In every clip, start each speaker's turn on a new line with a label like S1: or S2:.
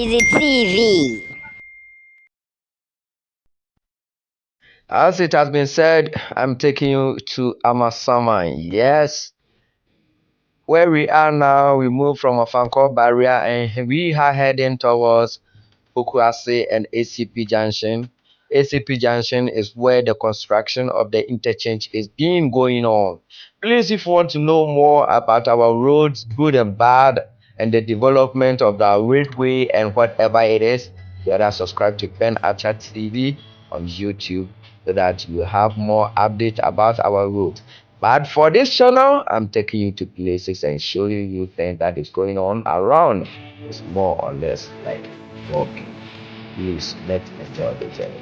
S1: Easy TV.
S2: As it has been said, I'm taking you to Amasamman. Yes, where we are now, we move from a Fanko barrier and we are heading towards Pokuasi and ACP Junction. ACP Junction is where the construction of the interchange is being going on. Please, if you want to know more about our roads, good and bad, and the development of the railway and whatever it is, you better subscribe to Ben Archer TV on YouTube so that you have more updates about our roads. But for this channel, I'm taking you to places and showing you things that is going on around. It's more or less like walking. Please let's enjoy the journey.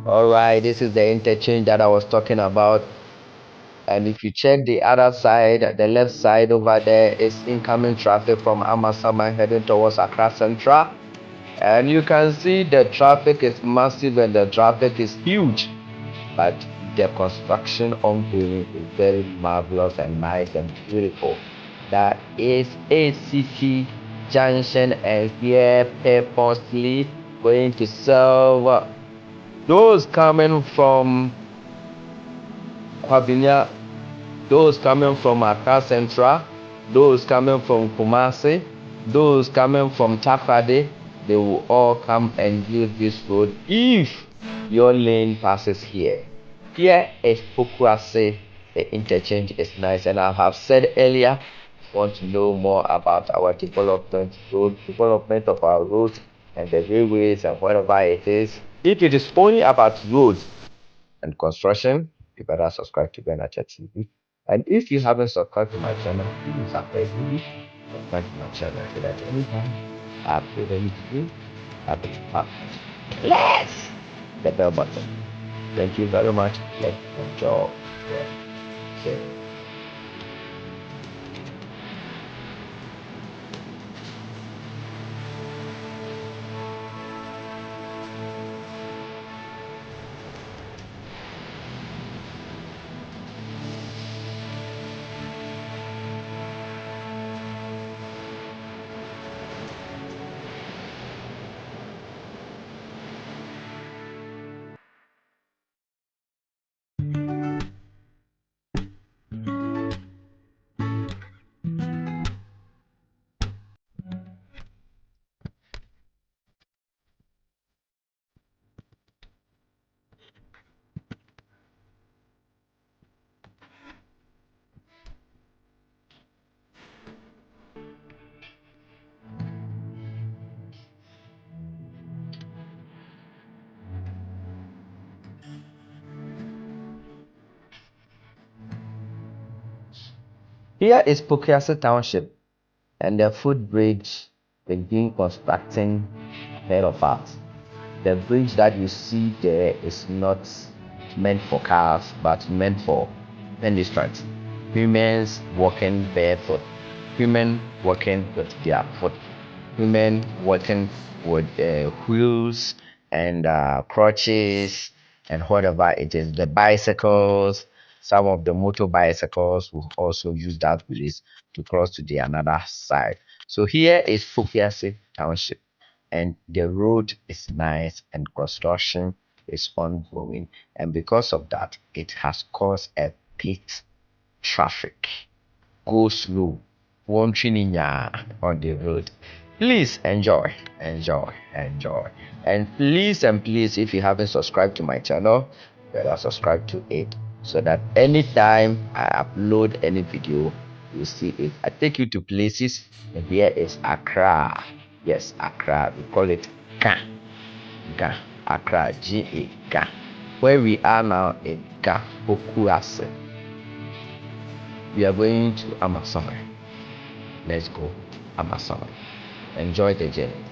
S2: Alright, this is the interchange that I was talking about. And if you check the other side, the left side over there is incoming traffic from Amasama heading towards Accra Central. And you can see the traffic is massive and the traffic is huge. But the construction ongoing is very marvelous and nice and beautiful. That is ACC Junction, and here purposely going to serve those coming from Kwabinya, those coming from Accra Central, those coming from Kumasi, those coming from Takoradi. They will all come and use this road if your lane passes here. Here is Pokuasi. The interchange is nice, and I have said earlier, want to know more about our development of our roads and the railways and whatever it is. If it is only about roads and construction, you better subscribe to Benacha TV. And if you haven't subscribed to my channel, please subscribe to my channel so that anytime I upload any video, I'll be back. Yes! The bell button. Thank you very much. Let's enjoy. Yeah. Here is Pokuasi Township, and the footbridge begin constructing ahead of us. The bridge that you see there is not meant for cars but meant for pedestrians, humans walking barefoot, women walking with their foot, women walking with wheels and crutches and whatever it is. The bicycles, some of the motor bicycles will also use that bridge to cross to the another side. So here is Pokuasi Township, and the road is nice and construction is ongoing, and because of that it has caused a pit traffic. Go slow, wandering on the road. Please enjoy, and please, if you haven't subscribed to my channel, better subscribe to it so that anytime I upload any video, you see it. I take you to places, and here is Accra. Yes, Accra. We call it Ga. Ga. Accra. Ga. Ga. Where we are now in Ga Pokuasi. We are going to Amasama. Let's go, Amasama. Enjoy the journey.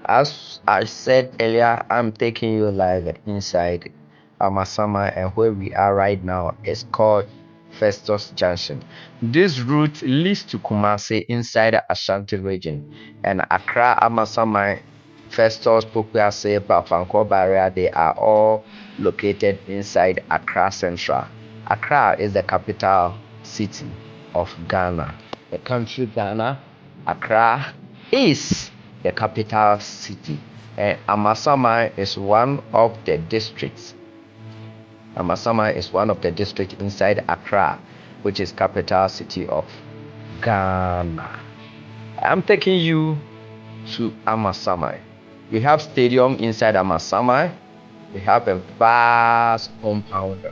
S2: As I said earlier, I'm taking you live inside Amasama, and where we are right now is called Festus Junction. This route leads to Kumasi inside the Ashanti region, and Accra, Amasama, Festus, Pokuasi, Papanko barrier, they are all located inside Accra Central. Accra is the capital city of Ghana. The country Ghana, Accra is the capital city, and Amasama is one of the districts. Amasama is one of the districts inside Accra, which is capital city of Ghana. I'm taking you to Amasama. We have stadium inside Amasama. We have a vast compound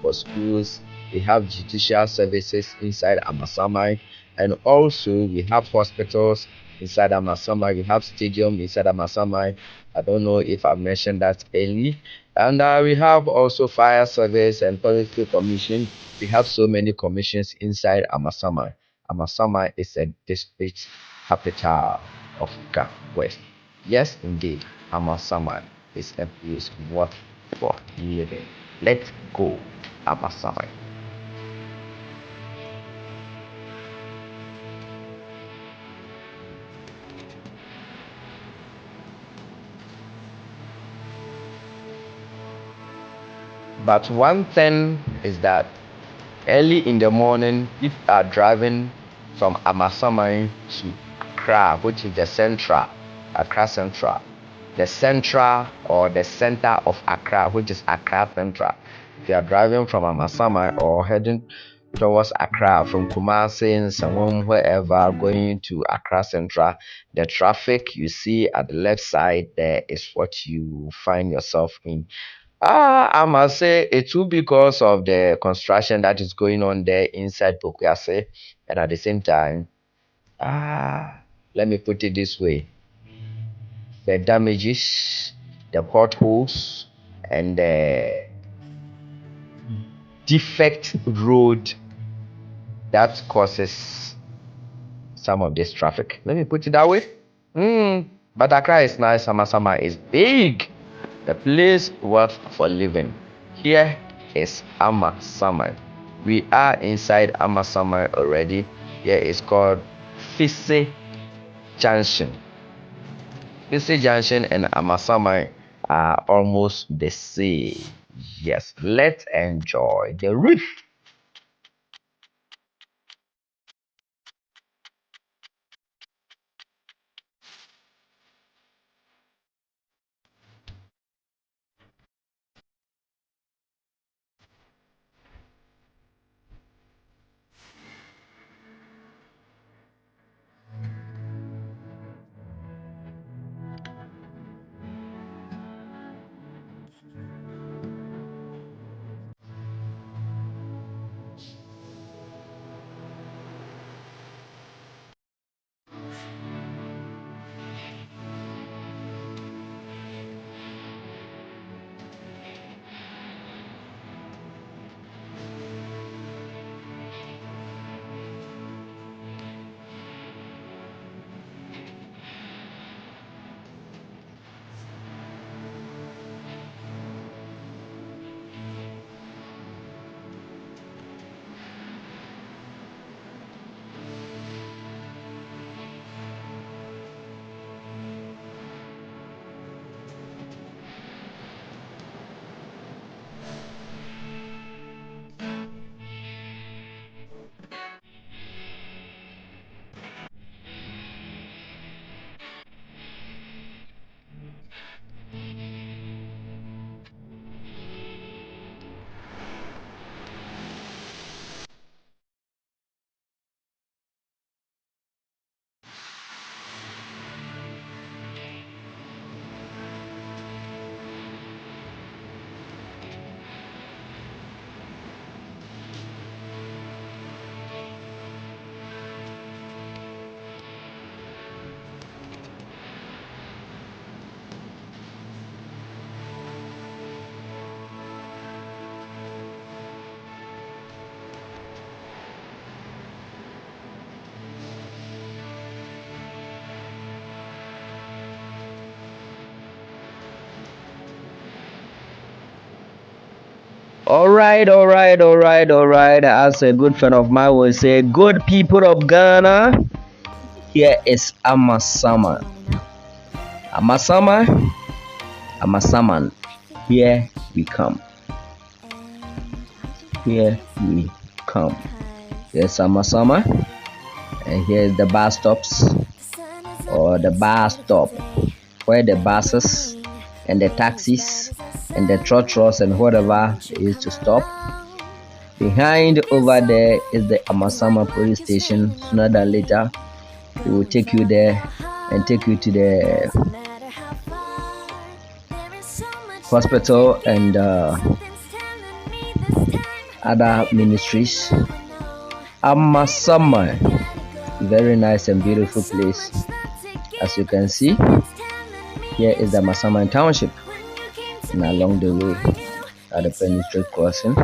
S2: for schools. We have judicial services inside Amasama, and also we have hospitals inside Amasama. We have stadium inside Amasama. I don't know if I mentioned that early. And we have also fire service and policy commission. We have so many commissions inside Amasama. Amasama is a district capital of Ga West. Yes, indeed, Amasamman is a place worth for living. Let's go, Amasamman. But one thing is that early in the morning, if you are driving from Amasamman to Accra, which is the central, Accra Central, the central or the center of Accra, which is Accra Central. If you are driving from Amasamman or heading towards Accra from Kumasi and Sangom, wherever going to Accra Central, the traffic you see at the left side there is what you find yourself in. I must say it's too because of the construction that is going on there inside Pokuasi, and at the same time, let me put it this way: the damages, the potholes, and the defect road that causes some of this traffic. Let me put it that way. But Accra is nice. Amasama is big. The place worth for living. Here is Amasamman. We are inside Amasamman already. Here is called Fise Junction. Fise Junction and Amasamman are almost the same. Yes, let's enjoy the route. All right. As a good friend of mine will say, good people of Ghana, here is Amasama. Amasama, Amasaman. Here we come. Here we come. Here's Amasama, and here's the bus stops or the bus stop where the buses and the taxis and the trotros and whatever is to stop. Behind over there is the Amasama police station. Sooner than later, we will take you there and take you to the hospital and other ministries. Amasama, very nice and beautiful place. As you can see, here is the Amasamman township, and along the way at the Penny Street crossing.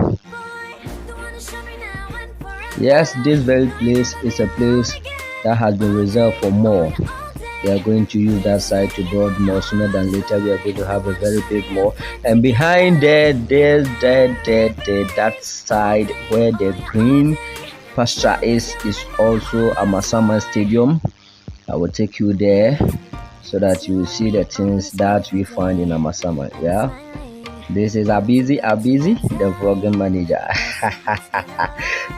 S2: Yes, this very place is a place that has been reserved for more. We are going to use that side to build more. Sooner than later, we are going to have a very big mall. And behind there, that side where the green pasture is also Amasamma Stadium. I will take you there so that you will see the things that we find in Amasamma. Yeah, this is Abizi, the vlogging manager.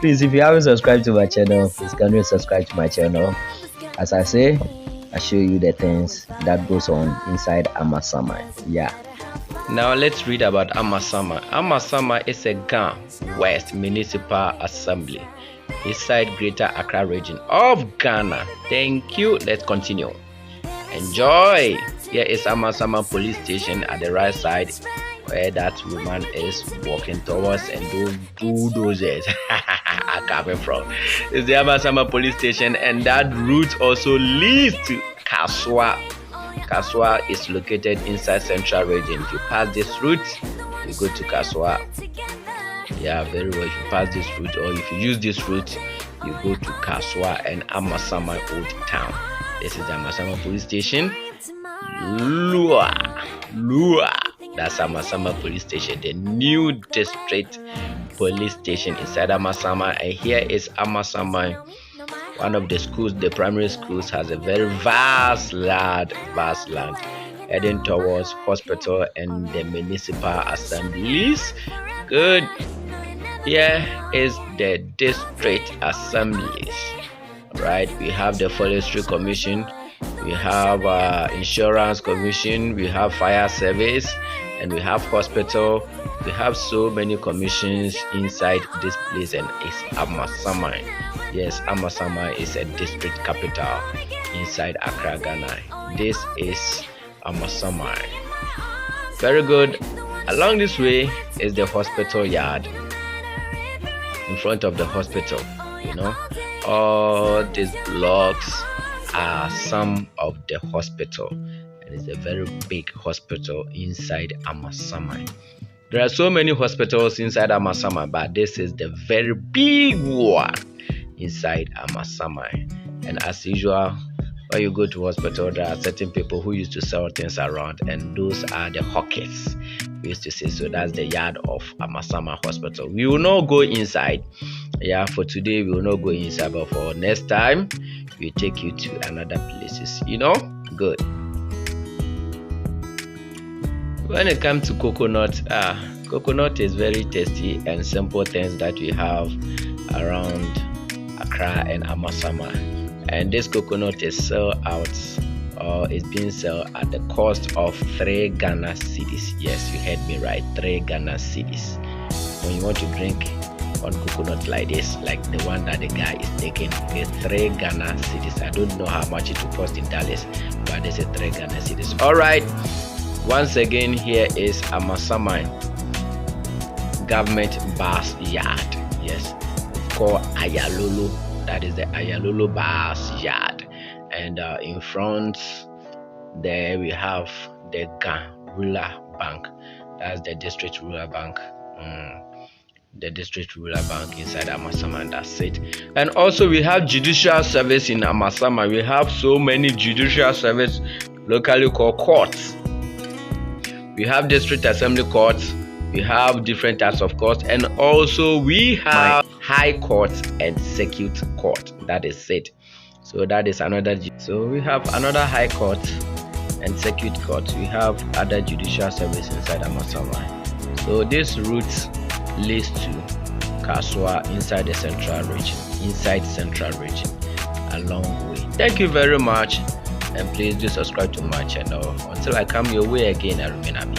S2: Please, if you haven't subscribed to my channel, please kindly subscribe to my channel. As I say, I show you the things that goes on inside Amasamma. Yeah. Now let's read about Amasama. Amasama is a Ga West Municipal Assembly inside Greater Accra region of Ghana. Thank you. Let's continue. Enjoy. Here is Amasamma police station at the right side, where that woman is walking towards, and those bulldozers are coming from. It's the Amasamma police station, and that route also leads to Kaswa. Kaswa is located inside Central region. If you pass this route, you go to Kaswa. Yeah, very well. If you pass this route, or if you use this route, you go to Kaswa and Amasamma Old Town. This is the Amasamma police station. Lua. That's Amasamma police station, the new district police station inside Amasamma. And here is Amasamma. One of the schools, the primary schools, has a very vast land heading towards hospital and the municipal assemblies. Good. Here is the district assemblies. Right, we have the forestry commission, we have insurance commission, we have fire service, and we have hospital. We have so many commissions inside this place, and it's Amasamma. Yes, Amasamma is a district capital inside Accra, Ghana. This is Amasamma. Very good. Along this way is the hospital yard. In front of the hospital, all these blocks are some of the hospital, and it's a very big hospital inside Amasamma. There are so many hospitals inside Amasamma, but this is the very big one inside Amasamma. And as usual, when you go to hospital, there are certain people who used to sell things around, and those are the hawkers, we used to say. So that's the yard of Amasamma Hospital. We will not go inside. Yeah, for today we will not go inside, but for next time we'll take you to another places. Good. When it comes to coconut, coconut is very tasty and simple things that we have around Accra and Amasamma. And this coconut is sold out, or is being sold at the cost of 3 Ghana cedis. Yes, you heard me right, 3 Ghana cedis. When you want to drink one coconut like this, like the one that the guy is taking, is 3 Ghana cedis. I don't know how much it will cost in dollars, but they say 3 Ghana cedis. All right. Once again, here is Amasamma government bus yard. Yes, it's called Ayalolo. That is the Ayalolo bus yard. And in front there we have the Ga Rural Bank. That's the district rural bank. The district rural bank inside Amasamma, and that's it. And also we have judicial service in Amasamma. We have so many judicial service locally called courts. We have district assembly courts, we have different types of courts, and also we have high court and circuit court. That is it. So that is another. So we have another high court and circuit court. We have other judicial service inside Amasamma. So this route leads to Kaswa inside the central region, a long way. Thank you very much, and please do subscribe to my channel. Until I come your way again, I remain Ami.